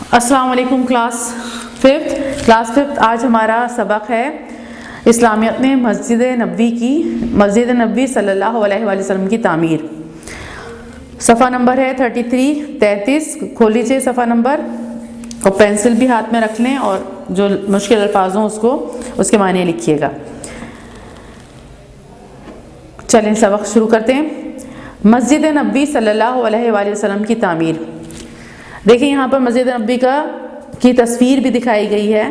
السلام علیکم class fifth آج ہمارا سبق ہے اسلامیت میں مسجد نبوی صلی اللہ علیہ وآلہ وسلم کی تعمیر۔ صفحہ نمبر ہے 33 کھول لیجیے صفحہ نمبر، اور پینسل بھی ہاتھ میں رکھ لیں اور جو مشکل الفاظ ہوں اس کے معنی لکھیے گا۔ چلیں سبق شروع کرتے ہیں۔ مسجد نبوی صلی اللہ علیہ وآلہ وسلم کی تعمیر۔ دیکھیں یہاں پر مسجد نبوی کی تصویر بھی دکھائی گئی ہے،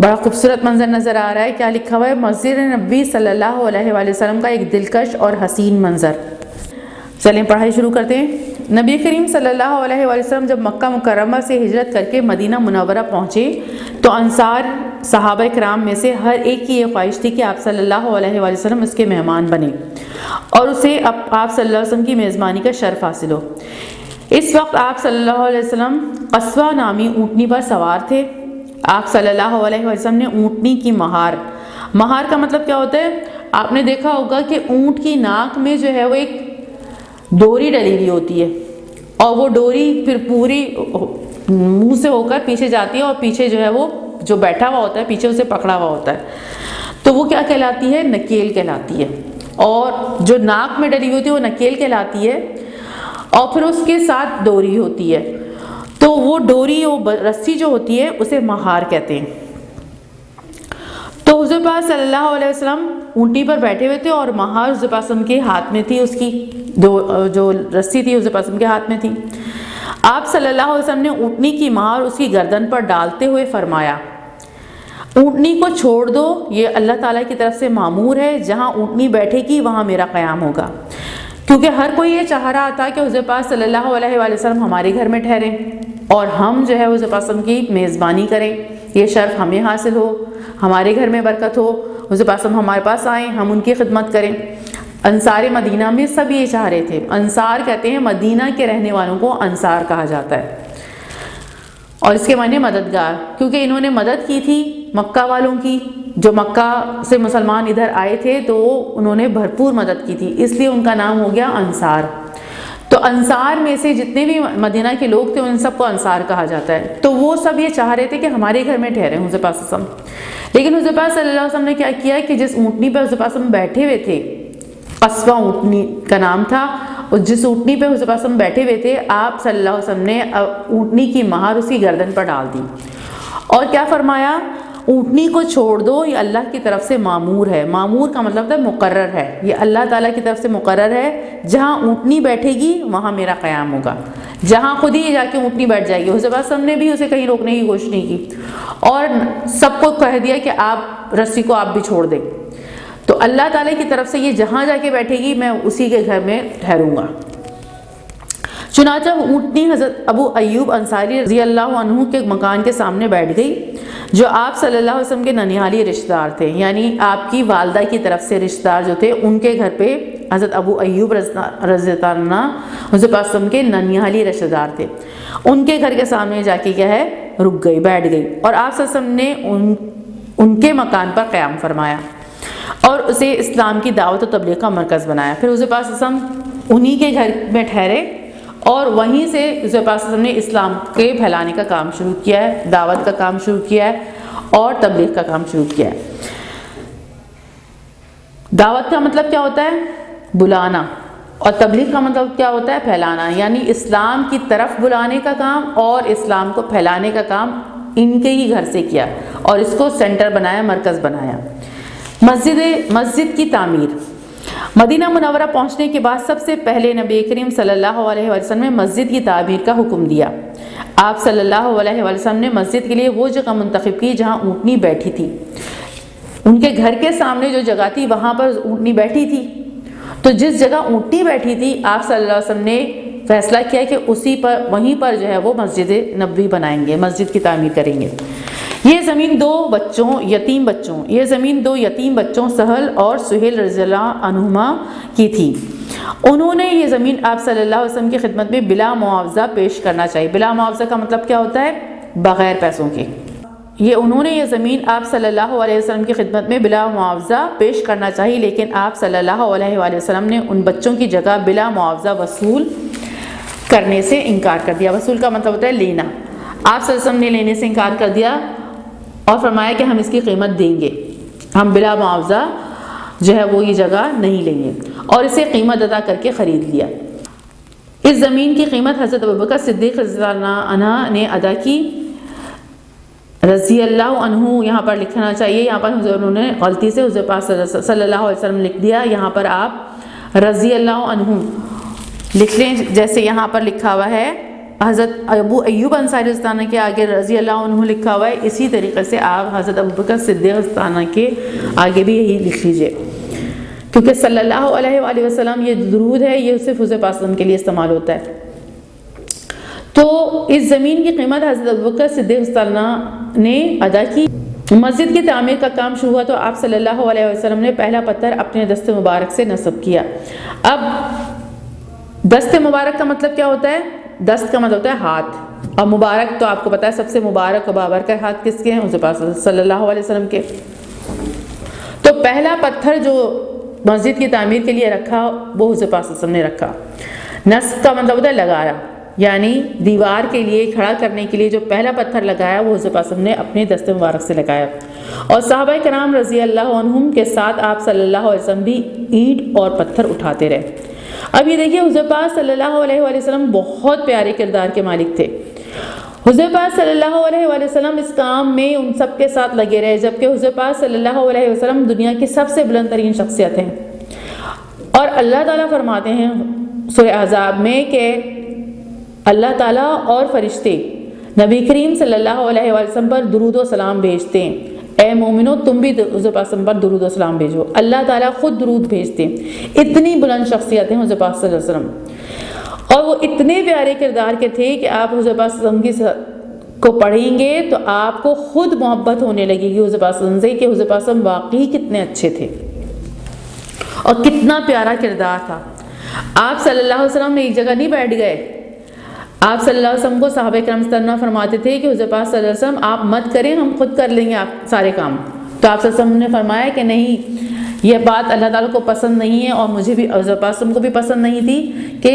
بڑا خوبصورت منظر نظر آ رہا ہے۔ کیا لکھا ہوا ہے؟ مسجد نبوی صلی اللہ علیہ وآلہ وسلم کا ایک دلکش اور حسین منظر۔ چلیں پڑھائی شروع کرتے ہیں۔ نبی کریم صلی اللہ علیہ وآلہ وسلم جب مکہ مکرمہ سے ہجرت کر کے مدینہ منورہ پہنچے تو انصار صحابہ کرام میں سے ہر ایک کی یہ خواہش تھی کہ آپ صلی اللہ علیہ وآلہ وسلم اس کے مہمان بنے اور اسے آپ صلی اللہ علیہ وسلم کی میزبانی کا شرف حاصل ہو۔ اس وقت آپ صلی اللہ علیہ وسلم قصوہ نامی اونٹنی پر سوار تھے۔ آپ صلی اللہ علیہ وسلم نے اونٹنی کی مہار کا مطلب کیا ہوتا ہے؟ آپ نے دیکھا ہوگا کہ اونٹ کی ناک میں جو ہے وہ ایک ڈوری ڈلی ہوئی ہوتی ہے، اور وہ ڈوری پھر پوری منہ سے ہو کر پیچھے جاتی ہے، اور پیچھے جو ہے وہ جو بیٹھا ہوا ہوتا ہے پیچھے اسے پکڑا ہوا ہوتا ہے، تو وہ کیا کہلاتی ہے؟ نکیل کہلاتی ہے۔ اور جو ناک میں ڈلی ہوتی ہے وہ نکیل کہلاتی ہے، اور پھر اس کے ساتھ ڈوری ہوتی ہے، تو وہ ڈوری وہ رسی جو ہوتی ہے اسے مہار کہتے ہیں۔ تو حضور پاک صلی اللہ علیہ وسلم اونٹی پر بیٹھے ہوئے تھے اور مہار حضور پاک کے ہاتھ میں تھی، اس کی جو رسی تھی حضور پاک کے ہاتھ میں تھی۔ آپ صلی اللہ علیہ وسلم نے اونٹنی کی مہار اس کی گردن پر ڈالتے ہوئے فرمایا، اونٹنی کو چھوڑ دو، یہ اللہ تعالیٰ کی طرف سے مامور ہے، جہاں اونٹنی بیٹھے گی وہاں میرا قیام ہوگا۔ کیونکہ ہر کوئی یہ چاہ رہا تھا کہ حضور پاک صلی اللہ علیہ وآلہ وسلم ہمارے گھر میں ٹھہریں اور ہم جو ہے حضور پاک کی میزبانی کریں، یہ شرف ہمیں حاصل ہو، ہمارے گھر میں برکت ہو، حضور پاک ہمارے پاس آئیں، ہم ان کی خدمت کریں۔ انصار مدینہ میں سب یہ چاہ رہے تھے۔ انصار کہتے ہیں مدینہ کے رہنے والوں کو انصار کہا جاتا ہے، اور اس کے معنی مددگار، کیونکہ انہوں نے مدد کی تھی مکہ والوں کی، جو مکہ سے مسلمان ادھر آئے تھے تو انہوں نے بھرپور مدد کی تھی، اس لیے ان کا نام ہو گیا انصار۔ تو انصار میں سے جتنے بھی مدینہ کے لوگ تھے ان سب کو انصار کہا جاتا ہے۔ تو وہ سب یہ چاہ رہے تھے کہ ہمارے گھر میں ٹھہرے حضور پاک صلی اللہ علیہ وسلم، لیکن حضور پاک صلی اللہ علیہ وسلم نے کیا کیا کہ جس اونٹنی پر حضور پاک بیٹھے ہوئے تھے، قصوہ اونٹنی کا نام تھا، اور جس اونٹنی پہ حضور پاک بیٹھے ہوئے تھے آپ صلی اللہ علیہ وسلم نے اونٹنی کی مہار اس کی گردن پر ڈال دی، اور کیا فرمایا؟ اونٹنی کو چھوڑ دو، یہ اللہ کی طرف سے مامور ہے۔ مامور کا مطلب ہے مقرر ہے، یہ اللہ تعالیٰ کی طرف سے مقرر ہے، جہاں اونٹنی بیٹھے گی وہاں میرا قیام ہوگا، جہاں خود ہی جا کے اونٹنی بیٹھ جائے گی۔ حضور پاک صلی اللہ علیہ وسلم نے بھی اسے کہیں روکنے کی کوشش نہیں کی، اور سب کو کہہ دیا کہ آپ رسی کو آپ بھی چھوڑ دیں۔ تو اللہ تعالیٰ کی طرف سے یہ جہاں جا کے بیٹھے گی میں اسی کے گھر میں ٹھہروں گا۔ چنانچہ اونٹنی حضرت ابو ایوب انصاری رضی اللہ عنہ کے مکان کے سامنے بیٹھ گئی، جو آپ صلی اللہ علیہ وسلم کے ننیالی رشتہ دار تھے، یعنی آپ کی والدہ کی طرف سے رشتہ دار جو تھے ان کے گھر پہ حضرت ابو ایوب رضی اللہ عنہ حضرت پاک صلی اللہ علیہ وسلم کے ننیالی رشتہ دار تھے، ان کے گھر کے سامنے جا کے کیا ہے رک گئی، بیٹھ گئی، اور آپ صلی اللہ علیہ وسلم نے ان کے مکان پر قیام فرمایا اور اسے اسلام کی دعوت و تبلیغ کا مرکز بنایا۔ پھر حضور پاک صلی اللہ علیہ وسلم انہی کے گھر میں ٹھہرے، اور وہیں سے حضور پاک صلی اللہ علیہ وسلم نے اسلام کے پھیلانے کا کام شروع کیا ہے، دعوت کا کام شروع کیا ہے اور تبلیغ کا کام شروع کیا ہے۔ دعوت کا مطلب کیا ہوتا ہے؟ بلانا، اور تبلیغ کا مطلب کیا ہوتا ہے؟ پھیلانا، یعنی اسلام کی طرف بلانے کا کام اور اسلام کو پھیلانے کا کام ان کے ہی گھر سے کیا، اور اس کو سینٹر بنایا، مرکز بنایا۔ مسجد کی تعمیر۔ مدینہ منورہ پہنچنے کے بعد سب سے پہلے نبی کریم صلی اللہ علیہ وسلم نے مسجد کی تعمیر کا حکم دیا۔ آپ صلی اللہ علیہ وسلم نے مسجد کے لیے وہ جگہ منتخب کی جہاں اونٹنی بیٹھی تھی۔ ان کے گھر کے سامنے جو جگہ تھی وہاں پر اونٹنی بیٹھی تھی، تو جس جگہ اونٹنی بیٹھی تھی آپ صلی اللہ علیہ وسلم نے فیصلہ کیا کہ وہیں پر جو ہے وہ مسجد نبوی بنائیں گے، مسجد کی تعمیر کریں گے۔ یہ زمین دو یتیم بچوں سہل اور سہیل رضی اللہ عنہما کی تھی۔ انہوں نے یہ زمین آپ صلی اللہ علیہ وسلم کی خدمت میں بلا معاوضہ پیش کرنا چاہیے۔ بلا معاوضہ کا مطلب کیا ہوتا ہے؟ بغیر پیسوں کے۔ انہوں نے یہ زمین آپ صلی اللہ علیہ وسلم کی خدمت میں بلا معاوضہ پیش کرنا چاہیے، لیکن آپ صلی اللہ علیہ وآلہ وسلم نے ان بچوں کی جگہ بلا معاوضہ وصول کرنے سے انکار کر دیا۔ وصول کا مطلب ہوتا ہے لینا۔ آپ صلی اللہ علیہ وسلم نے لینے سے انکار کر دیا اور فرمایا کہ ہم اس کی قیمت دیں گے، ہم بلا معاوضہ جو ہے وہ یہ جگہ نہیں لیں گے، اور اسے قیمت ادا کر کے خرید لیا۔ اس زمین کی قیمت حضرت ابوبکر صدیق رضی اللہ عنہ نے ادا کی، رضی اللہ عنہ یہاں پر لکھنا چاہیے، یہاں پر انہوں نے غلطی سے حضور پاک صلی اللہ علیہ وسلم لکھ دیا، یہاں پر آپ رضی اللہ عنہ لکھ لیں، جیسے یہاں پر لکھا ہوا ہے حضرت ابو ایوب انصاری رضی اللہ عنہ کے آگے رضی اللہ عنہ لکھا ہوا ہے، اسی طریقے سے آپ حضرت ابوبکر صدیق رضی اللہ عنہ کے آگے بھی یہی لکھ لیجئے، کیونکہ صلی اللہ علیہ وآلہ وسلم یہ درود ہے یہ صرف حضور پاک صلی اللہ علیہ وسلم کے لیے استعمال ہوتا ہے۔ تو اس زمین کی قیمت حضرت ابوبکر صدیق رضی اللہ عنہ نے ادا کی۔ مسجد کی تعمیر کا کام شروع ہوا تو آپ صلی اللہ علیہ وسلم نے پہلا پتھر اپنے دست مبارک سے نصب کیا۔ اب دست مبارک کا مطلب کیا ہوتا ہے؟ دست کا مطلب ہوتا ہے ہاتھ، اور مبارک تو آپ کو پتا ہے سب سے مبارک و بابرکت ہاتھ کس کے ہیں؟ حضور پاک صلی اللہ علیہ وسلم کے۔ تو پہلا پتھر جو مسجد کی تعمیر کے لیے رکھا وہ حضور پاک صلی اللہ علیہ وسلم نے رکھا۔ نصب کا مطلب ہوتا ہے لگایا، یعنی دیوار کے لیے کھڑا کرنے کے لیے جو پہلا پتھر لگایا وہ حضور پاک صلی اللہ علیہ وسلم نے اپنے دست مبارک سے لگایا، اور صحابہ کرام رضی اللہ عنہم کے ساتھ آپ صلی اللہ علیہ وسلم بھی اینٹ اور پتھر اٹھاتے رہے۔ اب یہ دیکھیے حضور پاک صلی اللہ علیہ وآلہ وسلم بہت پیارے کردار کے مالک تھے۔ حضور پاک صلی اللہ علیہ وآلہ وسلم اس کام میں ان سب کے ساتھ لگے رہے، جبکہ حضور پاک صلی اللہ علیہ وسلم دنیا کی سب سے بلند ترین شخصیت ہیں، اور اللہ تعالیٰ فرماتے ہیں سورہ احزاب میں کہ اللہ تعالیٰ اور فرشتے نبی کریم صلی اللہ علیہ وسلم پر درود و سلام بھیجتے ہیں، اے مومنو تم بھی حضور پاک صلی اللہ علیہ وسلم پر درود و سلام بھیجو، اللہ تعالیٰ خود درود بھیجتے ہیں۔ اتنی بلند شخصیت ہیں حضور پاک صلی اللہ علیہ وسلم، اور وہ اتنے پیارے کردار کے تھے کہ آپ حضور پاک صلی اللہ علیہ وسلم کو پڑھیں گے تو آپ کو خود محبت ہونے لگے گی حضور پاک صلی اللہ علیہ وسلم سے، کہ حضور پاک صلی اللہ علیہ وسلم واقعی کتنے اچھے تھے اور کتنا پیارا کردار تھا۔ آپ صلی اللہ علیہ وسلم ایک جگہ نہیں بیٹھ گئے، آپ صلی اللہ علیہ وسلم کو صحابہ کرام استغنا فرماتے تھے کہ حضور پاک صلی اللہ علیہ وسلم آپ مت کریں، ہم خود کر لیں گے آپ سارے کام۔ تو آپ صلی اللہ علیہ وسلم نے فرمایا کہ نہیں، یہ بات اللہ تعالیٰ کو پسند نہیں ہے، اور مجھے بھی حضور پاک صلی اللہ علیہ وسلم کو بھی پسند نہیں تھی کہ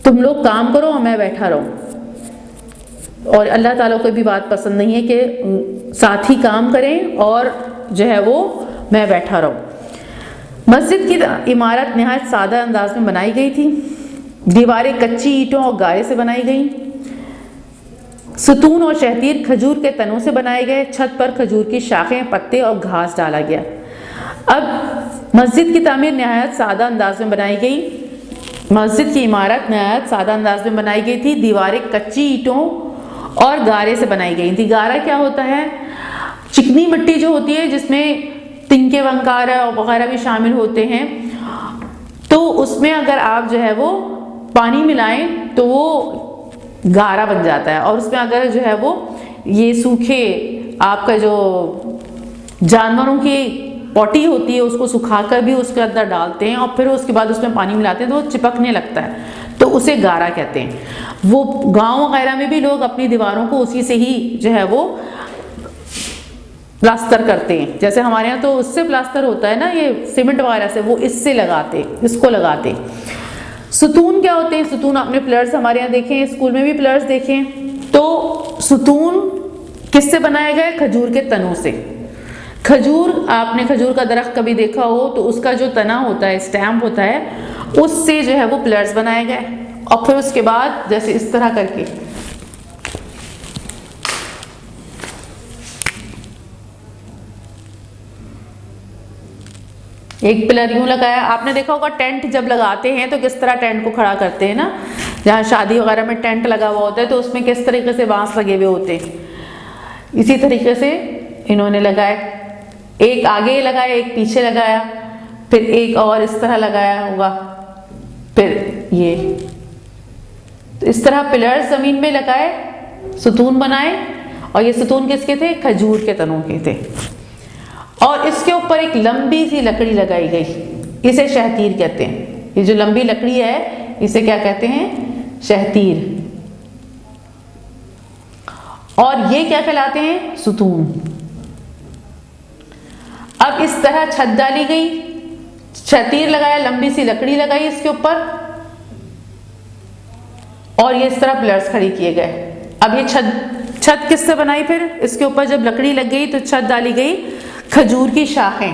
تم لوگ کام کرو اور میں بیٹھا رہوں، اور اللہ تعالیٰ کو بھی بات پسند نہیں ہے کہ ساتھ ہی کام کریں اور جو ہے وہ میں بیٹھا رہوں۔ مسجد کی عمارت نہایت سادہ انداز میں بنائی گئی تھی، دیواریں کچی اینٹوں اور گارے سے بنائی گئیں، ستون اور شہتیر کھجور کے تنوں سے بنائے گئے، چھت پر کھجور کی شاخیں، پتے اور گھاس ڈالا گیا۔ اب مسجد کی تعمیر نہایت سادہ انداز میں بنائی گئی، مسجد کی عمارت نہایت سادہ انداز میں بنائی گئی تھی، دیواریں کچی اینٹوں اور گارے سے بنائی گئی تھی۔ گارا کیا ہوتا ہے؟ چکنی مٹی جو ہوتی ہے جس میں تنکے ونکارہ وغیرہ بھی شامل ہوتے ہیں، تو اس میں اگر آپ جو ہے وہ پانی ملائیں تو وہ گارا بن جاتا ہے، اور اس میں اگر جو ہے وہ یہ سوکھے آپ کا جو جانوروں کی پوٹی ہوتی ہے اس کو سکھا کر بھی اس کے اندر ڈالتے ہیں، اور پھر اس کے بعد اس میں پانی ملاتے ہیں تو وہ چپکنے لگتا ہے، تو اسے گارا کہتے ہیں۔ وہ گاؤں وغیرہ میں بھی لوگ اپنی دیواروں کو اسی سے ہی جو ہے وہ پلاسٹر کرتے ہیں، جیسے ہمارے یہاں تو اس سے پلاسٹر ہوتا ہے نا، یہ سیمنٹ وغیرہ سے، وہ اس سے لگاتے، اس کو لگاتے۔ ستون کیا ہوتے ہیں؟ ستون آپ نے پلرز ہمارے یہاں دیکھیں، اسکول میں بھی پلرز دیکھیں، تو ستون کس سے بنائے گئے؟ کھجور کے تنوں سے۔ کھجور، آپ نے کھجور کا درخت کبھی دیکھا ہو تو اس کا جو تنا ہوتا ہے، اسٹیمپ ہوتا ہے، اس سے جو ہے وہ پلرز بنائے گئے، اور پھر اس کے بعد جیسے اس طرح کر کے ایک پلر یوں لگایا۔ آپ نے دیکھا ہوگا ٹینٹ جب لگاتے ہیں تو کس طرح ٹینٹ کو کھڑا کرتے ہیں نا، جہاں شادی وغیرہ میں ٹینٹ لگا ہوا ہوتا ہے تو اس میں کس طریقے سے بانس لگے ہوئے ہوتے ہیں، اسی طریقے سے انہوں نے لگائے، ایک آگے لگایا، ایک پیچھے لگایا، پھر ایک اور اس طرح لگایا ہوگا، پھر یہ تو اس طرح پلر زمین میں لگائے، ستون بنائے، اور یہ ستون کس کے تھے؟ کھجور کے تنوں کے تھے، اور اس کے اوپر ایک لمبی سی لکڑی لگائی گئی، اسے شہتیر کہتے ہیں۔ یہ جو لمبی لکڑی ہے اسے کیا کہتے ہیں؟ شہتیر، اور یہ کیا کہلاتے ہیں؟ ستون۔ اب اس طرح چھت ڈالی گئی، شہتیر لگایا، لمبی سی لکڑی لگائی اس کے اوپر، اور یہ اس طرح پلرز کھڑی کیے گئے۔ اب یہ چھت کس سے بنائی؟ پھر اس کے اوپر جب لکڑی لگ گئی تو چھت ڈالی گئی، کھجور کی شاخیں،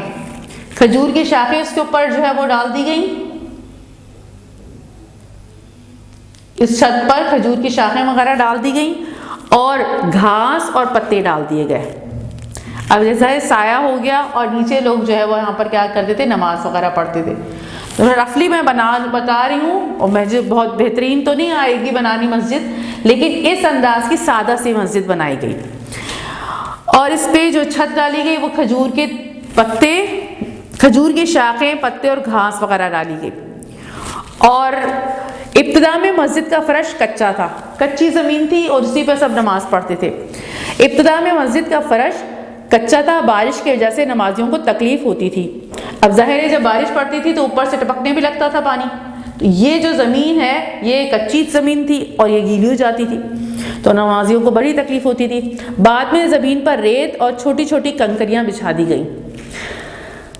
کھجور کی شاخیں اس کے اوپر جو ہے وہ ڈال دی گئی، اس چھت پر کھجور کی شاخیں وغیرہ ڈال دی گئیں اور گھاس اور پتے ڈال دیے گئے۔ اب جیسا سایہ ہو گیا اور نیچے لوگ جو ہے وہ یہاں پر کیا کرتے تھے، نماز وغیرہ پڑھتے تھے۔ تو رفلی میں بتا رہی ہوں، اور مجھے بہت بہترین تو نہیں آئے گی بنانی مسجد، لیکن اس انداز کی سادہ سی مسجد بنائی گئی، اور اس پہ جو چھت ڈالی گئی وہ کھجور کے پتے، کھجور کی شاخیں، پتے اور گھاس وغیرہ ڈالی گئی۔ اور ابتدا میں مسجد کا فرش کچا تھا، کچی زمین تھی اور اسی پہ سب نماز پڑھتے تھے۔ ابتدا میں مسجد کا فرش کچا تھا، بارش کی وجہ سے نمازیوں کو تکلیف ہوتی تھی۔ اب ظاہر ہے جب بارش پڑتی تھی تو اوپر سے ٹپکنے بھی لگتا تھا پانی، تو یہ جو زمین ہے یہ کچی زمین تھی اور یہ گیلی ہو جاتی تھی، تو نمازیوں کو بڑی تکلیف ہوتی تھی۔ بعد میں زمین پر ریت اور چھوٹی چھوٹی کنکریاں بچھا دی گئیں۔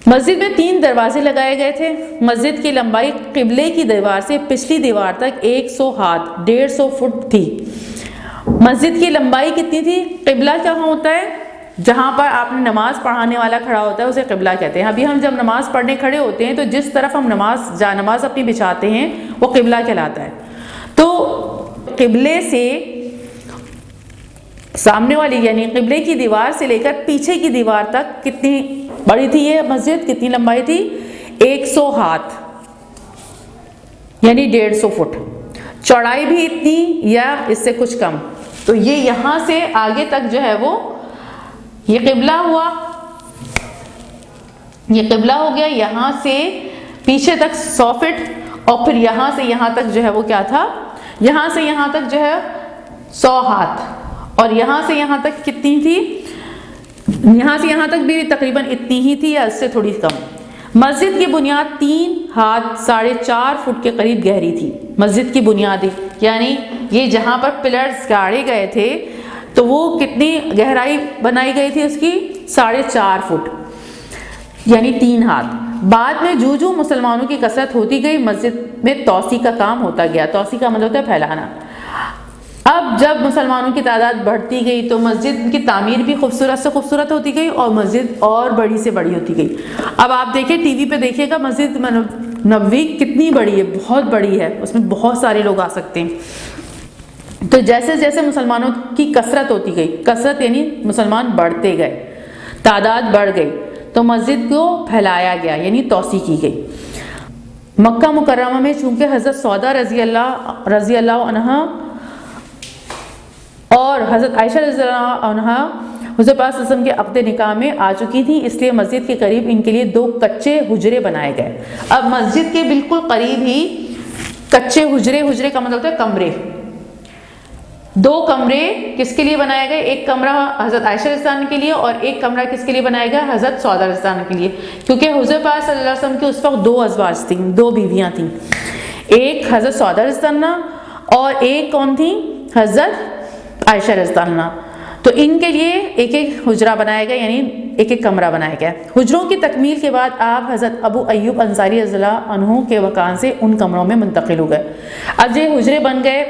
مسجد میں 3 دروازے لگائے گئے تھے۔ مسجد کی لمبائی قبلے کی دیوار سے پچھلی دیوار تک 100 ہاتھ 150 فٹ تھی۔ مسجد کی لمبائی کتنی تھی؟ قبلہ کہاں ہوتا ہے؟ جہاں پر آپ نے نماز پڑھانے والا کھڑا ہوتا ہے اسے قبلہ کہتے ہیں۔ ابھی ہم جب نماز پڑھنے کھڑے ہوتے ہیں تو جس طرف ہم نماز اپنی بچھاتے ہیں وہ قبلہ کہلاتا ہے۔ تو قبلے سے سامنے والی یعنی قبلے کی دیوار سے لے کر پیچھے کی دیوار تک کتنی بڑی تھی یہ مسجد، کتنی لمبائی تھی؟ 100 ہاتھ یعنی 150 فٹ۔ چوڑائی بھی اتنی یا اس سے کچھ کم۔ تو یہ یہاں سے آگے تک جو ہے وہ یہ قبلہ ہوا، یہ قبلہ ہو گیا، یہاں سے پیچھے تک 100 فٹ، اور پھر یہاں سے یہاں تک جو ہے وہ کیا تھا؟ یہاں سے یہاں تک جو ہے 100 ہاتھ، اور یہاں سے یہاں تک کتنی تھی؟ یہاں سے یہاں تک بھی تقریباً اتنی ہی تھی یا اس سے تھوڑی کم۔ مسجد کی بنیاد 3 ہاتھ 4.5 فٹ کے قریب گہری تھی۔ مسجد کی بنیادیں یعنی یہ جہاں پر پلرز گاڑے گئے تھے تو وہ کتنی گہرائی بنائی گئی تھی اس کی؟ 4.5 فٹ یعنی 3 ہاتھ۔ بعد میں جو مسلمانوں کی کثرت ہوتی گئی مسجد میں توسیع کا کام ہوتا گیا۔ توسیع کا مطلب ہوتا ہے پھیلانا۔ اب جب مسلمانوں کی تعداد بڑھتی گئی تو مسجد کی تعمیر بھی خوبصورت سے خوبصورت ہوتی گئی اور مسجد اور بڑی سے بڑی ہوتی گئی۔ اب آپ دیکھیں ٹی وی پہ دیکھیے گا مسجد نبوی کتنی بڑی ہے، بہت بڑی ہے، اس میں بہت سارے لوگ آ سکتے ہیں۔ تو جیسے جیسے مسلمانوں کی کثرت ہوتی گئی، کثرت یعنی مسلمان بڑھتے گئے، تعداد بڑھ گئی، تو مسجد کو پھیلایا گیا یعنی توسیع کی گئی۔ مکہ مکرمہ میں چونکہ حضرت سودا رضی اللہ عنہا اور حضرت عائشہ رضی اللہ عنہا حضور پاک صلی اللہ علیہ وسلم کے عقد نکاح میں آ چکی تھیں، اس لیے مسجد کے قریب ان کے لیے 2 کچے حجرے بنائے گئے۔ اب مسجد کے بالکل قریب ہی کچے حجرے کا مطلب ہوتا ہے کمرے، 2 کمرے کس کے لیے بنائے گئے؟ ایک کمرہ حضرت عائشہ رضی اللہ عنہ کے لیے اور ایک کمرہ کس کے لیے بنایا گیا؟ حضرت سودا رضی اللہ عنہ کے لیے، کیونکہ حضور پاک صلی اللہ علیہ وسلم کی اس وقت 2 ازواج تھیں، 2 بیویاں تھیں، ایک حضرت سودا رضی اللہ عنہ اور ایک کون تھی؟ حضرت عائشہ رضی اللہ عنہ۔ تو ان کے لیے ایک ایک حجرہ بنایا گیا یعنی ایک ایک کمرہ بنایا گیا۔ حجروں کی تکمیل کے بعد آپ حضرت ابو ایوب انصاری رضی اللہ عنہ کے مکان سے ان کمروں میں منتقل ہو گئے۔ اب یہ حجرے بن گئے،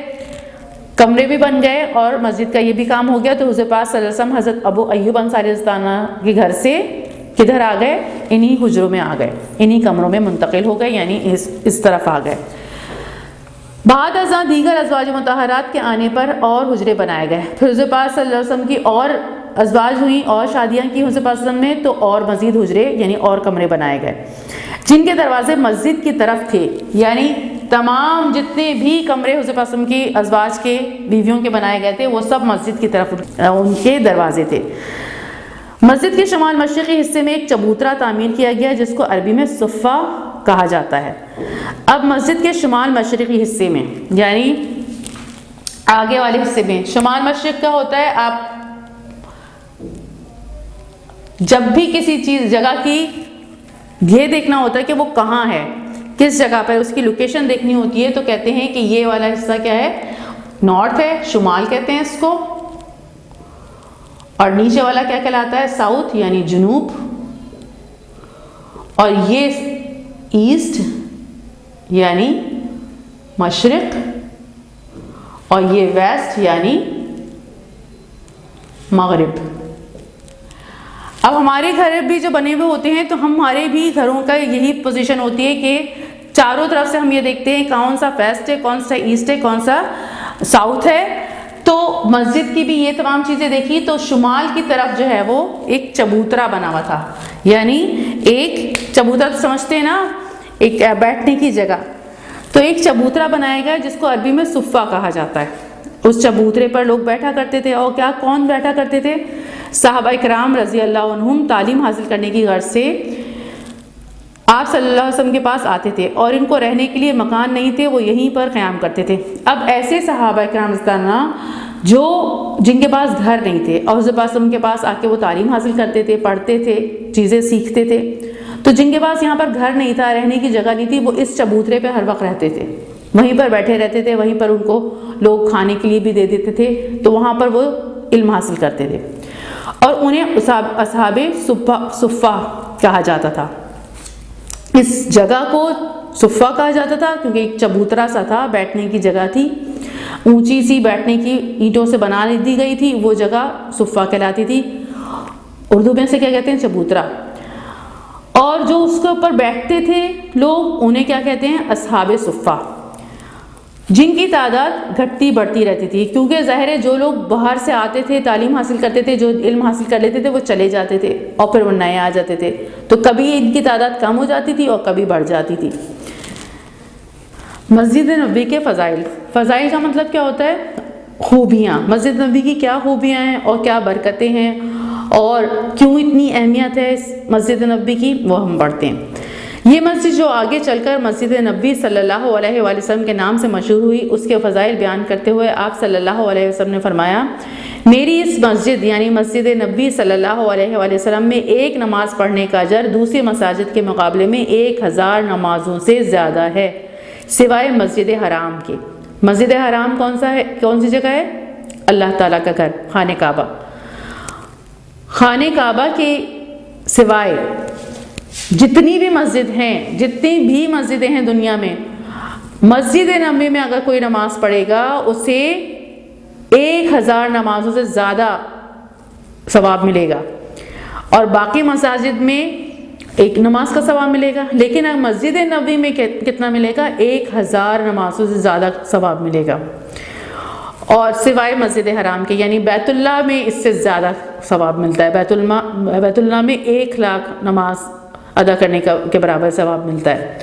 کمرے بھی بن گئے اور مسجد کا یہ بھی کام ہو گیا، تو حضور پاک صلی اللہ علیہ وسلم حضرت ابو ایوب انصاری رضی اللہ عنہ کے گھر سے کدھر آ گئے؟ انہی حجروں میں آ گئے، انہی کمروں میں منتقل ہو گئے یعنی اس طرف آ گئے۔ بعد ازاں دیگر ازواج مطہرات کے آنے پر اور حجرے بنائے گئے، پھر حضور پاک صلی اللہ علیہ وسلم کی اور ازواج ہوئیں اور شادیاں کی حضور پاک صلی اللہ علیہ وسلم نے، تو اور مزید حجرے یعنی اور کمرے بنائے گئے جن کے دروازے مسجد کی طرف تھے، یعنی تمام جتنے بھی کمرے حضور پاک صلی اللہ علیہ وسلم کی ازواج کے بیویوں کے بنائے گئے تھے وہ سب مسجد کی طرف ان کے دروازے تھے۔ مسجد کے شمال مشرقی حصے میں ایک چبوترا تعمیر کیا گیا جس کو عربی میں صفہ کہا جاتا ہے۔ اب مسجد کے شمال مشرقی حصے میں یعنی آگے والے حصے میں، شمال مشرق کا ہوتا ہے، آپ جب بھی کسی جگہ کی یہ دیکھنا ہوتا ہے کہ وہ کہاں ہے، کس جگہ پر اس کی لوکیشن دیکھنی ہوتی ہے، تو کہتے ہیں کہ یہ والا حصہ کیا ہے؟ نارتھ ہے، شمال کہتے ہیں اس کو، اور نیچے والا کیا کہلاتا ہے؟ ساؤتھ یعنی جنوب، اور یہ ایسٹ یعنی مشرق، اور یہ ویسٹ یعنی مغرب۔ اب ہمارے گھر بھی جو بنے ہوئے ہوتے ہیں تو ہمارے بھی گھروں کا یہی پوزیشن ہوتی ہے کہ چاروں طرف سے ہم یہ دیکھتے ہیں کون سا ویسٹ ہے، کون سا ایسٹ ہے، کون سا ساؤتھ ہے۔ تو مسجد کی بھی یہ تمام چیزیں دیکھی تو شمال کی طرف جو ہے وہ ایک چبوترا بنا ہوا تھا، یعنی ایک چبوترا سمجھتے ہیں نا، ایک بیٹھنے کی جگہ، تو ایک چبوترا بنایا گیا جس کو عربی میں صفہ کہا جاتا ہے۔ اس چبوترے پر لوگ بیٹھا کرتے تھے، اور کیا کون بیٹھا کرتے تھے؟ صحابہ کرام رضی اللہ عنہم تعلیم حاصل کرنے کی غرض سے آپ صلی اللہ علیہ وسلم کے پاس آتے تھے، اور ان کو رہنے کے لیے مکان نہیں تھے، وہ یہیں پر قیام کرتے تھے۔ اب ایسے صحابہ کرام رضی اللہ عنہ جن کے پاس گھر نہیں تھے اور حضرت پاک صلی اللہ علیہ وسلم کے پاس آ کے وہ تعلیم حاصل کرتے تھے، پڑھتے تھے، چیزیں سیکھتے تھے، تو جن کے پاس یہاں پر گھر نہیں تھا، رہنے کی جگہ نہیں تھی، وہ اس چبوترے پہ ہر وقت رہتے تھے، وہیں پر بیٹھے رہتے تھے، وہیں پر ان کو لوگ کھانے کے لیے بھی دے دیتے تھے، تو وہاں پر وہ علم حاصل کرتے تھے، اور انہیں اصحاب صفہ کہا جاتا تھا۔ اس جگہ کو صفہ کہا جاتا تھا کیونکہ ایک چبوترا سا تھا، بیٹھنے کی جگہ تھی، اونچی سی بیٹھنے کی اینٹوں سے بنا دی گئی تھی، وہ جگہ صفہ کہلاتی تھی، اردو میں سے کیا کہتے ہیں؟ چبوترا۔ اور جو اس کے اوپر بیٹھتے تھے لوگ، انہیں کیا کہتے ہیں؟ اصحاب صفہ، جن کی تعداد گھٹتی بڑھتی رہتی تھی، کیونکہ ظاہر ہے جو لوگ باہر سے آتے تھے، تعلیم حاصل کرتے تھے، جو علم حاصل کر لیتے تھے، وہ چلے جاتے تھے اور پھر وہ نئے آ جاتے تھے، تو کبھی ان کی تعداد کم ہو جاتی تھی اور کبھی بڑھ جاتی تھی۔ مسجد نبوی کے فضائل۔ فضائل کا مطلب کیا ہوتا ہے؟ خوبیاں۔ مسجد نبوی کی کیا خوبیاں ہیں اور کیا برکتیں ہیں اور کیوں اتنی اہمیت ہے اس مسجد نبوی کی، وہ ہم پڑھتے ہیں۔ یہ مسجد جو آگے چل کر مسجد نبوی صلی اللہ علیہ وآلہ وسلم کے نام سے مشہور ہوئی، اس کے فضائل بیان کرتے ہوئے آپ صلی اللہ علیہ وسلم نے فرمایا، میری اس مسجد یعنی مسجد نبوی صلی اللہ علیہ وآلہ وسلم میں ایک نماز پڑھنے کا اجر دوسری مساجد کے مقابلے میں 1000 نمازوں سے زیادہ ہے، سوائے مسجد حرام کے۔ مسجد حرام کون سی جگہ ہے؟ اللہ تعالیٰ کا گھر، خانہ کعبہ۔ خانہ کعبہ کے سوائے جتنی بھی مسجدیں ہیں دنیا میں، مسجد نبوی میں اگر کوئی نماز پڑھے گا اسے 1000 نمازوں سے زیادہ ثواب ملے گا، اور باقی مساجد میں ایک نماز کا ثواب ملے گا، لیکن مسجد نبوی میں کتنا ملے گا؟ 1000 نمازوں سے زیادہ ثواب ملے گا، اور سوائے مسجد حرام کے، یعنی بیت اللہ میں اس سے زیادہ ثواب ملتا ہے۔ بیت اللہ میں 1 لاکھ نماز ادا کرنے کے برابر ثواب ملتا ہے،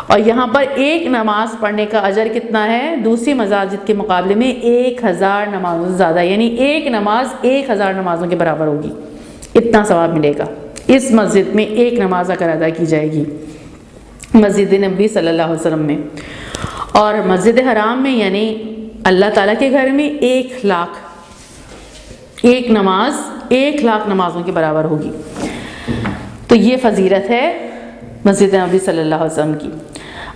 اور یہاں پر ایک نماز پڑھنے کا اجر کتنا ہے؟ دوسری مساجد کے مقابلے میں 1000 نمازوں سے زیادہ، یعنی ایک نماز 1000 نمازوں کے برابر ہوگی، اتنا ثواب ملے گا اس مسجد میں ایک نماز اگر ادا کی جائے گی مسجد نبوی صلی اللہ علیہ وسلم میں۔ اور مسجد حرام میں یعنی اللہ تعالیٰ کے گھر میں 1 لاکھ نمازوں کے برابر ہوگی۔ تو یہ فضیلت ہے مسجد نبوی صلی اللہ علیہ وسلم کی۔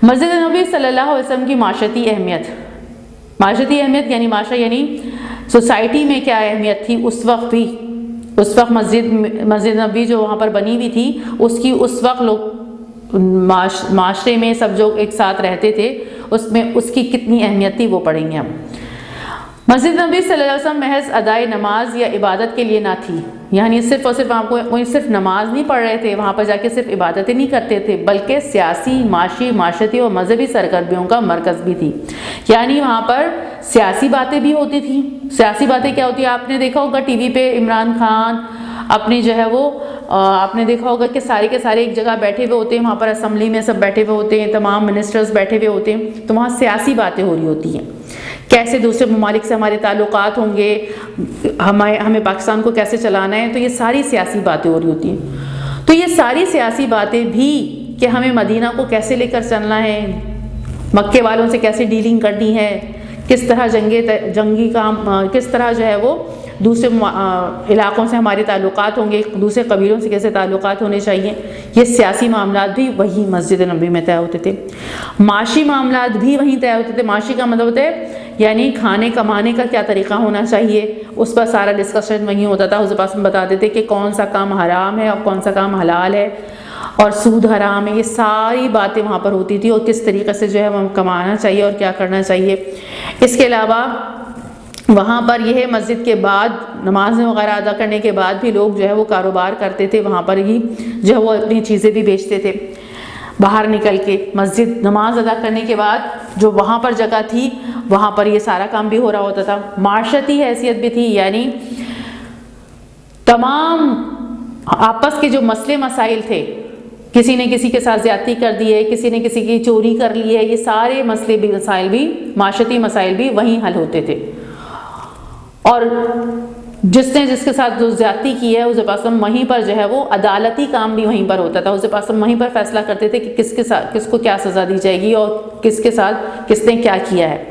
مسجد نبوی صلی اللہ علیہ وسلم کی معاشرتی اہمیت یعنی معاشرہ یعنی سوسائٹی میں کیا اہمیت تھی اس وقت مسجد نبوی جو وہاں پر بنی ہوئی تھی، اس وقت لوگ معاشرے میں سب جو ایک ساتھ رہتے تھے، اس میں اس کی کتنی اہمیت تھی وہ پڑھیں گے ہم۔ مسجد نبوی صلی اللہ علیہ وسلم محض ادائے نماز یا عبادت کے لیے نہ تھی، یعنی صرف اور صرف کوئی صرف نماز نہیں پڑھ رہے تھے وہاں پر جا کے، صرف عبادتیں نہیں کرتے تھے، بلکہ سیاسی، معاشرتی اور مذہبی سرگرمیوں کا مرکز بھی تھی۔ یعنی وہاں پر سیاسی باتیں بھی ہوتی تھیں۔ سیاسی باتیں کیا ہوتی ہیں؟ آپ نے دیکھا ہوگا ٹی وی پہ عمران خان اپنے جو ہے وہ آپ نے دیکھا ہوگا کہ سارے کے سارے ایک جگہ بیٹھے ہوئے ہوتے ہیں، وہاں پر اسمبلی میں سب بیٹھے ہوئے ہوتے ہیں، تمام منسٹرز بیٹھے ہوئے ہوتے ہیں، تو وہاں سیاسی باتیں ہو رہی ہوتی ہیں، کیسے دوسرے ممالک سے ہمارے تعلقات ہوں گے، ہمیں پاکستان کو کیسے چلانا ہے، تو یہ ساری سیاسی باتیں ہو رہی ہوتی ہیں۔ تو یہ ساری سیاسی باتیں بھی کہ ہمیں مدینہ کو کیسے لے کر چلنا ہے، مکے والوں سے کیسے ڈیلنگ کرنی ہے، کس طرح جنگی کام، کس طرح جو ہے وہ دوسرے علاقوں سے ہمارے تعلقات ہوں گے، دوسرے قبیلوں سے کیسے تعلقات ہونے چاہیے، یہ سیاسی معاملات بھی وہی مسجد نبوی میں طے ہوتے تھے۔ معاشی معاملات بھی وہیں طے ہوتے تھے۔ معاشی کا مطلب ہوتا ہے یعنی کھانے کمانے کا کیا طریقہ ہونا چاہیے، اس پر سارا ڈسکشن وہیں ہوتا تھا۔ حضرت پاک بتاتے تھے کہ کون سا کام حرام ہے اور کون سا کام حلال ہے، اور سود حرام ہے، یہ ساری باتیں وہاں پر ہوتی تھی، اور کس طریقے سے جو ہے وہ کمانا چاہیے اور کیا کرنا چاہیے۔ اس کے علاوہ وہاں پر یہ مسجد کے بعد نمازیں وغیرہ ادا کرنے کے بعد بھی لوگ جو ہے وہ کاروبار کرتے تھے، وہاں پر ہی جو ہے وہ اپنی چیزیں بھی بیچتے تھے باہر نکل کے۔ مسجد نماز ادا کرنے کے بعد جو وہاں پر جگہ تھی وہاں پر یہ سارا کام بھی ہو رہا ہوتا تھا۔ معاشرتی حیثیت بھی تھی، یعنی تمام آپس کے جو مسئلے مسائل تھے، کسی نے کسی کے ساتھ زیادتی کر دی ہے، کسی نے کسی کی چوری کر لی ہے، یہ سارے مسئلے بھی مسائل بھی معاشرتی مسائل بھی وہیں حل ہوتے تھے۔ اور جس نے جس کے ساتھ جو زیادتی کی ہے حضور پاک صلی اللہ علیہ وسلم وہیں پر جو ہے وہ عدالتی کام بھی وہیں پر ہوتا تھا۔ حضور پاک صلی اللہ علیہ وسلم وہیں پر فیصلہ کرتے تھے کہ کس کے ساتھ کس کو کیا سزا دی جائے گی اور کس کے ساتھ کس نے کیا کیا ہے۔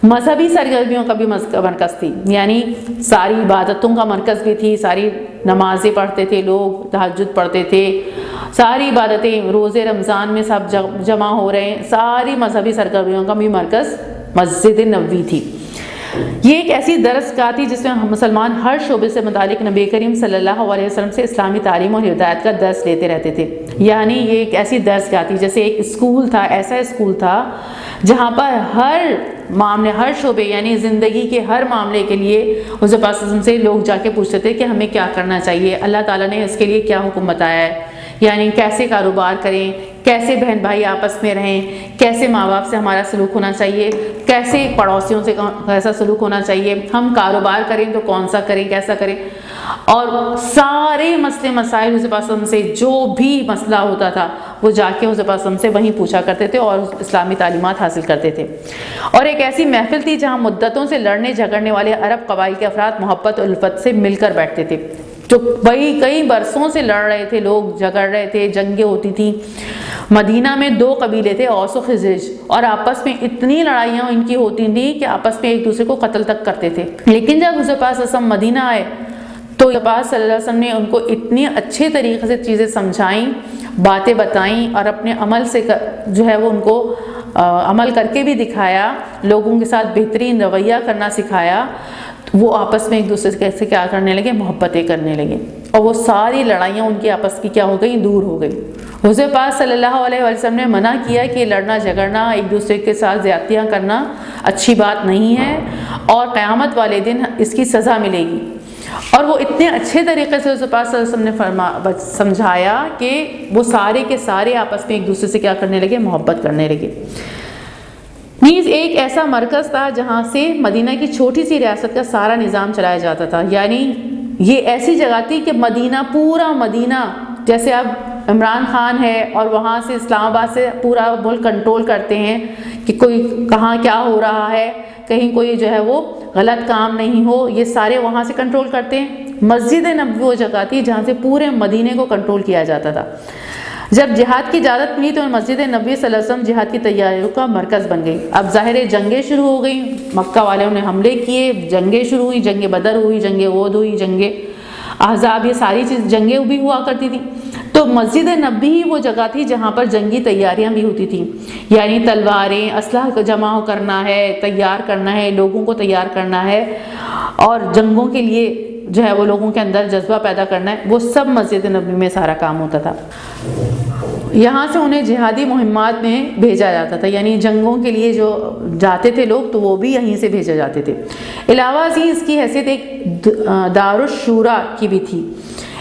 مذہبی سرگرمیوں کا بھی مرکز تھی، یعنی ساری عبادتوں کا مرکز بھی تھی، ساری نمازیں پڑھتے تھے لوگ، تہجد پڑھتے تھے، ساری عبادتیں روزے رمضان میں سب جمع ہو رہے ہیں، ساری مذہبی سرگرمیوں کا بھی مرکز مسجد نبوی تھی۔ یہ ایک ایسی درسگاہ تھی جس میں مسلمان ہر شعبے سے متعلق نبی کریم صلی اللہ علیہ وسلم سے اسلامی تعلیم اور ہدایت کا درس لیتے رہتے تھے۔ یعنی یہ ایک ایسی درسگاہ تھی جیسے ایک اسکول تھا، ایسا اسکول تھا جہاں پر ہر معاملے، ہر شعبے یعنی زندگی کے ہر معاملے کے لیے حضور پاک صلی اللہ علیہ وسلم سے لوگ جا کے پوچھتے تھے کہ ہمیں کیا کرنا چاہیے، اللہ تعالیٰ نے اس کے لیے کیا حکم بتایا ہے، یعنی کیسے کاروبار کریں، کیسے بہن بھائی آپس میں رہیں، کیسے ماں باپ سے ہمارا سلوک ہونا چاہیے، کیسے پڑوسیوں سے کیسا سلوک ہونا چاہیے، ہم کاروبار کریں تو کون سا کریں، کیسا کریں، اور سارے مسئلے مسائل حضور پاک صلی اللہ علیہ وسلم سے جو بھی مسئلہ ہوتا تھا وہ جا کے حضور پاک صلی اللہ علیہ وسلم سے وہیں پوچھا کرتے تھے اور اسلامی تعلیمات حاصل کرتے تھے۔ اور ایک ایسی محفل تھی جہاں مدتوں سے لڑنے جھگڑنے والے عرب قبائل کے افراد محبت و الفت سے مل کر بیٹھتے تھے، جو کئی برسوں سے لڑ رہے تھے، لوگ جھگڑ رہے تھے، جنگیں ہوتی تھیں۔ مدینہ میں 2 قبیلے تھے، اوس و خزرج، اور آپس میں اتنی لڑائیاں ان کی ہوتی تھیں کہ آپس میں ایک دوسرے کو قتل تک کرتے تھے۔ لیکن جب حضور پاک صلی اللہ علیہ وسلم مدینہ آئے تو حضور پاک صلی اللہ علیہ وسلم نے ان کو اتنی اچھے طریقے سے چیزیں سمجھائیں، باتیں بتائیں، اور اپنے عمل سے جو ہے وہ ان کو عمل کر کے بھی دکھایا، لوگوں کے ساتھ بہترین رویہ کرنا سکھایا۔ وہ آپس میں ایک دوسرے سے کیا کرنے لگے، محبتیں کرنے لگے، اور وہ ساری لڑائیاں ان کی آپس کی کیا ہو گئی، دور ہو گئی۔ حضور پاک صلی اللہ علیہ وسلم نے منع کیا کہ لڑنا جھگڑنا، ایک دوسرے کے ساتھ زیادتیاں کرنا اچھی بات نہیں ہے، اور قیامت والے دن اس کی سزا ملے گی۔ اور وہ اتنے اچھے طریقے سے حضور پاک صلی اللہ علیہ وسلم نے سمجھایا کہ وہ سارے کے سارے آپس میں ایک دوسرے سے کیا کرنے لگے، محبت کرنے لگے۔ نیز ایک ایسا مرکز تھا جہاں سے مدینہ کی چھوٹی سی ریاست کا سارا نظام چلایا جاتا تھا، یعنی یہ ایسی جگہ تھی کہ مدینہ، پورا مدینہ، جیسے اب عمران خان ہے اور وہاں سے اسلام آباد سے پورا ملک کنٹرول کرتے ہیں کہ کوئی کہاں کیا ہو رہا ہے، کہیں کوئی جو ہے وہ غلط کام نہیں ہو، یہ سارے وہاں سے کنٹرول کرتے ہیں۔ مسجد نبوی وہ جگہ تھی جہاں سے پورے مدینے کو کنٹرول کیا جاتا تھا۔ جب جہاد کی اجازت ملی تو مسجد نبوی صلی اللہ علیہ وسلم جہاد کی تیاریوں کا مرکز بن گئی۔ اب ظاہر جنگیں شروع ہو گئیں، مکہ والوں نے حملے کیے، جنگیں شروع ہوئی، جنگ بدر ہوئی، جنگ احد ہوئی، جنگ احزاب، یہ ساری جنگیں بھی ہوا کرتی تھیں۔ تو مسجد نبوی ہی وہ جگہ تھی جہاں پر جنگی تیاریاں بھی ہوتی تھیں، یعنی تلواریں، اسلحہ کو جمع کرنا ہے، تیار کرنا ہے، لوگوں کو تیار کرنا ہے، اور جنگوں کے لیے جو ہے وہ لوگوں کے اندر جذبہ پیدا کرنا ہے، وہ سب مسجد نبوی میں سارا کام ہوتا تھا۔ یہاں سے انہیں جہادی مہمات میں بھیجا جاتا تھا، یعنی جنگوں کے لیے جو جاتے تھے لوگ تو وہ بھی یہیں سے بھیجے جاتے تھے۔ علاوہ ازیں اس کی حیثیت ایک دارالشورا کی بھی تھی۔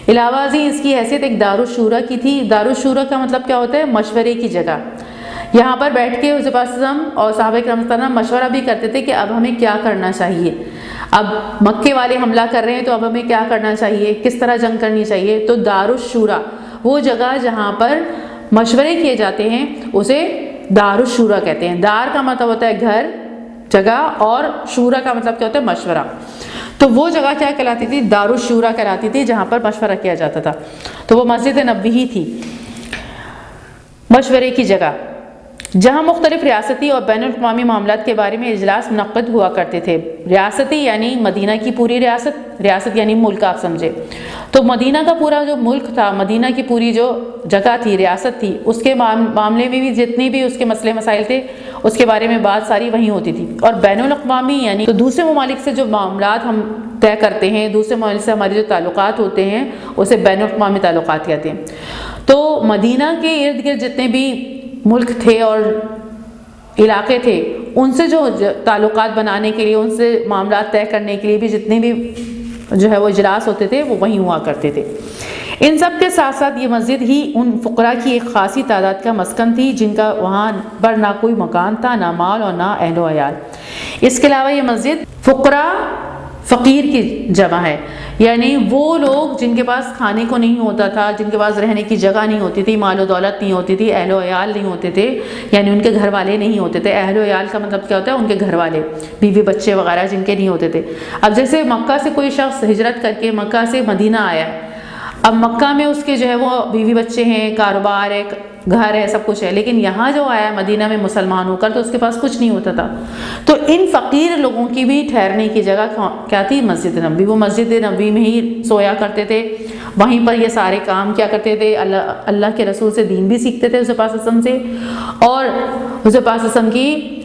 علاوہ ازیں اس کی حیثیت ایک دارالشورا کی تھی۔ دارالشورا کا مطلب کیا ہوتا ہے، مشورے کی جگہ۔ یہاں پر بیٹھ کے حضور پاک صلی اللہ علیہ وسلم اور صحابہ کرام صلی اللہ علیہ وسلم مشورہ بھی کرتے تھے کہ اب ہمیں کیا کرنا چاہیے، اب مکے والے حملہ کر رہے ہیں تو اب ہمیں کیا کرنا چاہیے، کس طرح جنگ کرنی چاہیے۔ تو دارالشورا وہ جگہ جہاں پر مشورے کیے جاتے ہیں اسے دارالشورا کہتے ہیں۔ دار کا مطلب ہوتا ہے گھر، جگہ، اور شورا کا مطلب کیا ہوتا ہے، مشورہ۔ تو وہ جگہ کیا کہلاتی تھی، دارالشورا کہلاتی تھی، جہاں پر مشورہ کیا جاتا تھا۔ تو وہ مسجد نبوی ہی تھی، مشورے کی جگہ، جہاں مختلف ریاستی اور بین الاقوامی معاملات کے بارے میں اجلاس منعقد ہوا کرتے تھے۔ ریاستی یعنی مدینہ کی پوری ریاست، ریاست یعنی ملک آپ سمجھے، تو مدینہ کا پورا جو ملک تھا، مدینہ کی پوری جو جگہ تھی، ریاست تھی، اس کے معاملے میں بھی جتنے بھی اس کے مسئلے مسائل تھے اس کے بارے میں بات ساری وہیں ہوتی تھی۔ اور بین الاقوامی یعنی تو دوسرے ممالک سے جو معاملات ہم طے کرتے ہیں، دوسرے ممالک سے ہمارے جو تعلقات ہوتے ہیں اسے بین الاقوامی تعلقات کہتے ہیں۔ تو مدینہ کے ارد گرد جتنے بھی ملک تھے اور علاقے تھے، ان سے جو تعلقات بنانے کے لیے، ان سے معاملات طے کرنے کے لیے بھی جتنے بھی جو ہے وہ اجلاس ہوتے تھے وہ وہیں ہوا کرتے تھے۔ ان سب کے ساتھ ساتھ یہ مسجد ہی ان فقراء کی ایک خاصی تعداد کا مسکن تھی جن کا وہاں پر نہ کوئی مکان تھا، نہ مال اور نہ اہل و عیال۔ اس کے علاوہ یہ مسجد فقراء فقیر کی جمع ہے، یعنی وہ لوگ جن کے پاس کھانے کو نہیں ہوتا تھا، جن کے پاس رہنے کی جگہ نہیں ہوتی تھی، مال و دولت نہیں ہوتی تھی، اہل و عیال نہیں ہوتے تھے، یعنی ان کے گھر والے نہیں ہوتے تھے۔ اہل و عیال کا مطلب کیا ہوتا ہے؟ ان کے گھر والے، بیوی بچے وغیرہ جن کے نہیں ہوتے تھے۔ اب جیسے مکہ سے کوئی شخص ہجرت کر کے مکہ سے مدینہ آیا، اب مکہ میں اس کے جو ہے وہ بیوی بچے ہیں، کاروبار ہے، گھر ہے، سب کچھ ہے، لیکن یہاں جو آیا مدینہ میں مسلمان ہو کر تو اس کے پاس کچھ نہیں ہوتا تھا۔ تو ان فقیر لوگوں کی بھی ٹھہرنے کی جگہ کیا تھی؟ مسجد نبوی۔ وہ مسجد نبوی میں ہی سویا کرتے تھے، وہیں پر یہ سارے کام کیا کرتے تھے، اللہ کے رسول سے دین بھی سیکھتے تھے حضور پاک صلی اللہ علیہ وسلم سے، اور حضور پاک صلی اللہ علیہ وسلم کی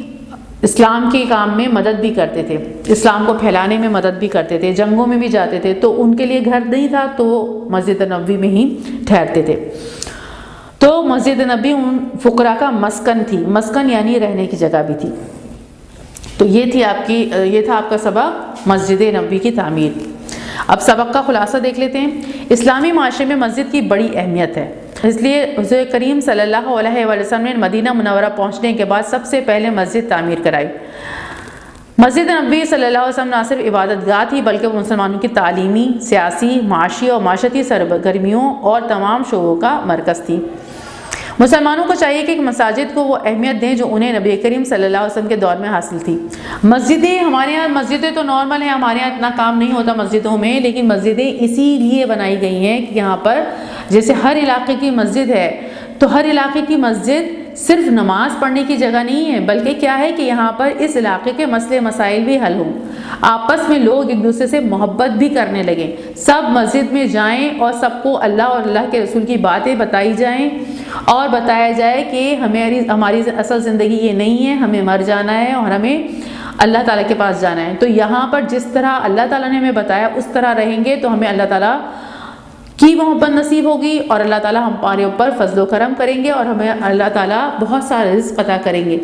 اسلام کے کام میں مدد بھی کرتے تھے، اسلام کو پھیلانے میں مدد بھی کرتے تھے، جنگوں میں بھی جاتے تھے۔ تو ان کے لیے گھر نہیں تھا تو وہ مسجد نبوی میں ہی ٹھہرتے تھے۔ تو مسجد نبوی ان فقراء کا مسکن تھی، مسکن یعنی رہنے کی جگہ بھی تھی۔ تو یہ تھا آپ کا سبق مسجد نبوی کی تعمیر۔ اب سبق کا خلاصہ دیکھ لیتے ہیں۔ اسلامی معاشرے میں مسجد کی بڑی اہمیت ہے، اس لیے حضور کریم صلی اللہ علیہ وسلم نے مدینہ منورہ پہنچنے کے بعد سب سے پہلے مسجد تعمیر کرائی۔ مسجد نبوی صلی اللہ علیہ وسلم نہ صرف عبادت گاہ تھی بلکہ وہ مسلمانوں کی تعلیمی، سیاسی، معاشی اور معاشرتی سرگرمیوں اور تمام شعبوں کا مرکز تھی۔ مسلمانوں کو چاہیے کہ مساجد کو وہ اہمیت دیں جو انہیں نبی کریم صلی اللہ علیہ وسلم کے دور میں حاصل تھی۔ مسجدیں ہمارے یہاں مسجدیں تو نارمل ہیں، ہمارے یہاں اتنا کام نہیں ہوتا مسجدوں میں، لیکن مسجدیں اسی لیے بنائی گئی ہیں کہ یہاں پر جیسے ہر علاقے کی مسجد ہے تو ہر علاقے کی مسجد صرف نماز پڑھنے کی جگہ نہیں ہے، بلکہ کیا ہے کہ یہاں پر اس علاقے کے مسئلے مسائل بھی حل ہوں، آپس میں لوگ ایک دوسرے سے محبت بھی کرنے لگیں، سب مسجد میں جائیں اور سب کو اللہ اور اللہ کے رسول کی باتیں بتائی جائیں اور بتایا جائے کہ ہماری اصل زندگی یہ نہیں ہے، ہمیں مر جانا ہے اور ہمیں اللہ تعالیٰ کے پاس جانا ہے۔ تو یہاں پر جس طرح اللہ تعالیٰ نے ہمیں بتایا اس طرح رہیں گے تو ہمیں اللہ تعالیٰ کی محبت نصیب ہوگی اور اللہ تعالیٰ ہمارے اوپر فضل و کرم کریں گے اور ہمیں اللہ تعالیٰ بہت سارا رزق عطا کریں گے۔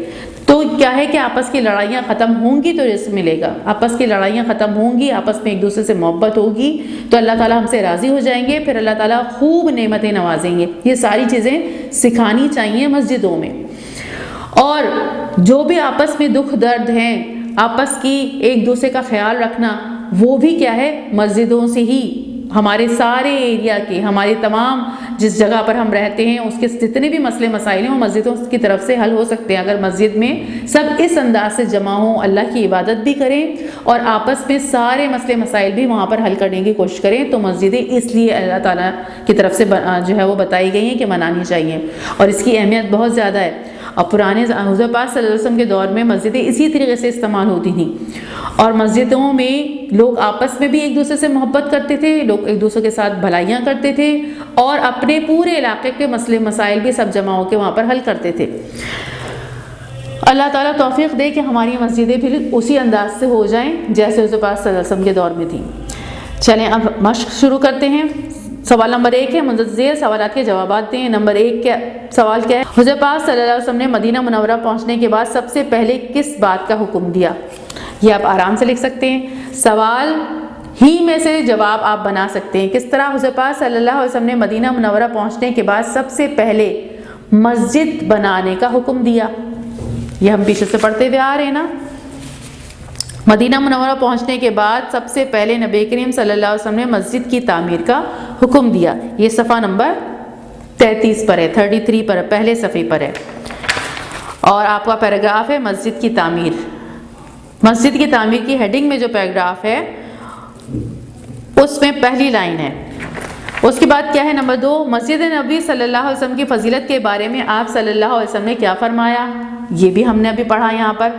تو کیا ہے کہ آپس کی لڑائیاں ختم ہوں گی تو رزق ملے گا، آپس کی لڑائیاں ختم ہوں گی، آپس میں ایک دوسرے سے محبت ہوگی تو اللہ تعالیٰ ہم سے راضی ہو جائیں گے، پھر اللہ تعالیٰ خوب نعمتیں نوازیں گے۔ یہ ساری چیزیں سکھانی چاہیے مسجدوں میں۔ اور جو بھی آپس میں دکھ درد ہیں، آپس کی ایک دوسرے کا خیال رکھنا، وہ بھی کیا ہے مسجدوں سے ہی، ہمارے سارے ایریا کے، ہمارے تمام جس جگہ پر ہم رہتے ہیں اس کے جتنے بھی مسئلے مسائل ہیں وہ مسجدوں کی طرف سے حل ہو سکتے ہیں۔ اگر مسجد میں سب اس انداز سے جمع ہوں، اللہ کی عبادت بھی کریں اور آپس میں سارے مسئلے مسائل بھی وہاں پر حل کرنے کی کوشش کریں، تو مسجدیں اس لیے اللہ تعالیٰ کی طرف سے جو ہے وہ بتائی گئی ہیں کہ منانی چاہیے، اور اس کی اہمیت بہت زیادہ ہے۔ اور پرانے حضور پاک صلی اللہ علیہ وسلم کے دور میں مسجدیں اسی طریقے سے استعمال ہوتی تھیں، اور مسجدوں میں لوگ آپس میں بھی ایک دوسرے سے محبت کرتے تھے، لوگ ایک دوسرے کے ساتھ بھلائیاں کرتے تھے اور اپنے پورے علاقے کے مسئلے مسائل بھی سب جمع ہو کے وہاں پر حل کرتے تھے۔ اللہ تعالیٰ توفیق دے کہ ہماری مسجدیں پھر اسی انداز سے ہو جائیں جیسے حضور پاک صلی اللہ علیہ وسلم کے دور میں تھیں۔ چلیں اب مشق شروع کرتے ہیں۔ سوال نمبر 1 ہے، متذیل سوالات کے جوابات دیں۔ نمبر 1 کا سوال کیا ہے؟ حضور پاک صلی اللہ علیہ وسلم نے مدینہ منورہ پہنچنے کے بعد سب سے پہلے کس بات کا حکم دیا؟ یہ آپ آرام سے لکھ سکتے ہیں، سوال ہی میں سے جواب آپ بنا سکتے ہیں۔ کس طرح حضور پاک صلی اللہ علیہ وسلم نے مدینہ منورہ پہنچنے کے بعد سب سے پہلے مسجد بنانے کا حکم دیا؟ یہ ہم پیچھے سے پڑھتے ہوئے آ رہے ہیں نا۔ مدینہ منورہ پہنچنے کے بعد سب سے پہلے نبی کریم صلی اللہ علیہ وسلم نے مسجد کی تعمیر کا حکم دیا۔ یہ صفحہ نمبر 33 پر ہے، 33 پر پہلے صفحے پر ہے، اور آپ کا پیراگراف ہے مسجد کی تعمیر۔ مسجد کی تعمیر کی ہیڈنگ میں جو پیراگراف ہے اس میں پہلی لائن ہے۔ اس کے بعد کیا ہے؟ نمبر 2، مسجد نبوی صلی اللہ علیہ وسلم کی فضیلت کے بارے میں آپ صلی اللہ علیہ وسلم نے کیا فرمایا؟ یہ بھی ہم نے ابھی پڑھا یہاں پر۔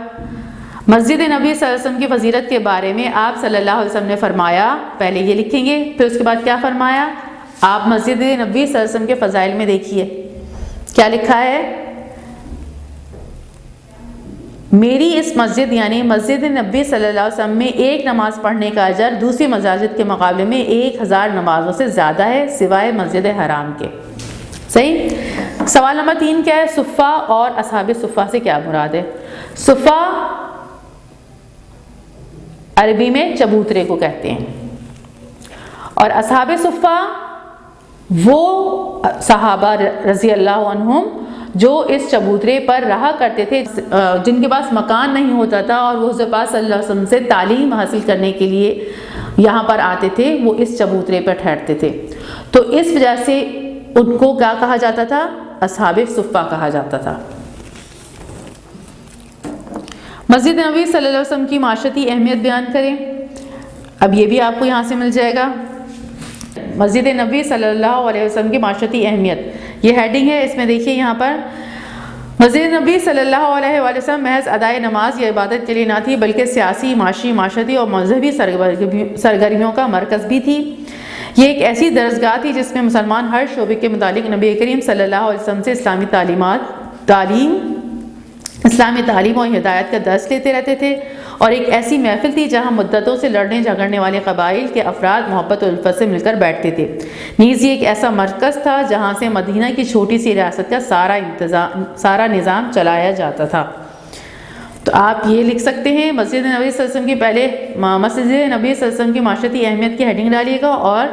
مسجد نبوی صلی اللہ علیہ وسلم کی فضیلت کے بارے میں آپ صلی اللہ علیہ وسلم نے فرمایا، پہلے یہ لکھیں گے، پھر اس کے بعد کیا فرمایا؟ آپ مسجد نبوی صلی اللہ علیہ وسلم کے فضائل میں دیکھیے کیا لکھا ہے۔ میری اس مسجد یعنی مسجد نبوی صلی اللہ علیہ وسلم میں ایک نماز پڑھنے کا اجر دوسری مساجد کے مقابلے میں 1000 نمازوں سے زیادہ ہے سوائے مسجد حرام کے۔ صحیح۔ سوال نمبر 3 کیا ہے؟ صفہ اور اصحاب صفہ سے کیا مراد ہے؟ صفہ عربی میں چبوترے کو کہتے ہیں، اور اصحاب صفہ وہ صحابہ رضی اللہ عنہم جو اس چبوترے پر رہا کرتے تھے، جن کے پاس مکان نہیں ہوتا تھا اور وہ حضور پاک صلی اللہ علیہ وسلم سے تعلیم حاصل کرنے کے لیے یہاں پر آتے تھے، وہ اس چبوترے پر ٹھہرتے تھے. تو اس وجہ سے ان کو کیا کہا جاتا تھا؟ اصحاب صفہ کہا جاتا تھا. مسجد نبوی صلی اللہ علیہ وسلم کی معاشرتی اہمیت بیان کریں. اب یہ بھی آپ کو یہاں سے مل جائے گا. مسجد نبوی صلی اللہ علیہ وسلم کی معاشرتی اہمیت، یہ ہیڈنگ ہے، اس میں دیکھیے یہاں پر مسجد نبوی صلی اللہ علیہ وآلہ وسلم محض ادائے نماز یا عبادت کے لیے نہ تھی، بلکہ سیاسی، معاشی، معاشرتی اور مذہبی سرگرمیوں کا مرکز بھی تھی. یہ ایک ایسی درسگاہ تھی جس میں مسلمان ہر شعبے کے متعلق نبی کریم صلی اللہ علیہ وسلم سے اسلامی تعلیم اور ہدایت کا درس لیتے رہتے تھے، اور ایک ایسی محفل تھی جہاں مدتوں سے لڑنے جھگڑنے والے قبائل کے افراد محبت و الفت سے مل کر بیٹھتے تھے. نیز یہ ایک ایسا مرکز تھا جہاں سے مدینہ کی چھوٹی سی ریاست کا سارا نظام چلایا جاتا تھا. تو آپ یہ لکھ سکتے ہیں مسجد نبوی صلی اللہ علیہ وسلم کی، پہلے مسجد نبوی صلی اللہ علیہ وسلم کی معاشرتی اہمیت کی ہیڈنگ ڈالیے گا، اور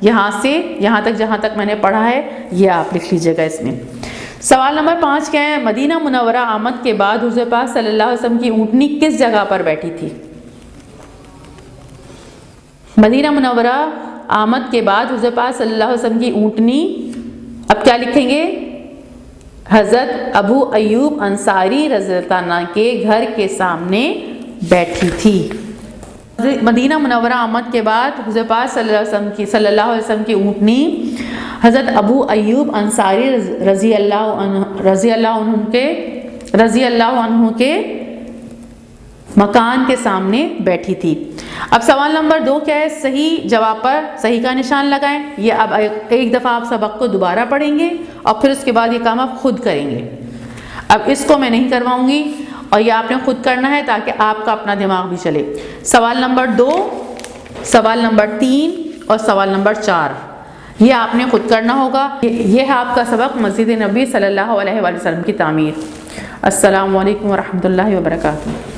یہاں سے یہاں تک جہاں تک میں نے پڑھا ہے یہ آپ لکھ لیجیے گا اس میں. سوال نمبر 5 کیا ہے؟ مدینہ منورہ آمد کے بعد حضور پاک صلی اللہ علیہ وسلم کی اونٹنی کس جگہ پر بیٹھی تھی؟ مدینہ منورہ آمد کے بعد حضور پاک صلی اللہ علیہ وسلم کی اونٹنی، اب کیا لکھیں گے؟ حضرت ابو ایوب انصاری رضی اللہ عنہ کے گھر کے سامنے بیٹھی تھی. مدینہ منورہ آمد کے بعد حضور پاک صلی اللہ علیہ وسلم کی اونٹنی حضرت ابو ایوب انصاری رضی اللہ عنہ کے مکان کے سامنے بیٹھی تھی. اب سوال نمبر 2 کیا ہے؟ صحیح جواب پر صحیح کا نشان لگائیں. یہ اب ایک دفعہ آپ سبق کو دوبارہ پڑھیں گے اور پھر اس کے بعد یہ کام آپ خود کریں گے. اب اس کو میں نہیں کرواؤں گی اور یہ آپ نے خود کرنا ہے تاکہ آپ کا اپنا دماغ بھی چلے. سوال نمبر 2، سوال نمبر 3 اور سوال نمبر 4 یہ آپ نے خود کرنا ہوگا. یہ ہے آپ کا سبق مسجد نبوی صلی اللہ علیہ وآلہ وسلم کی تعمیر. السلام علیکم ورحمۃ اللہ وبرکاتہ.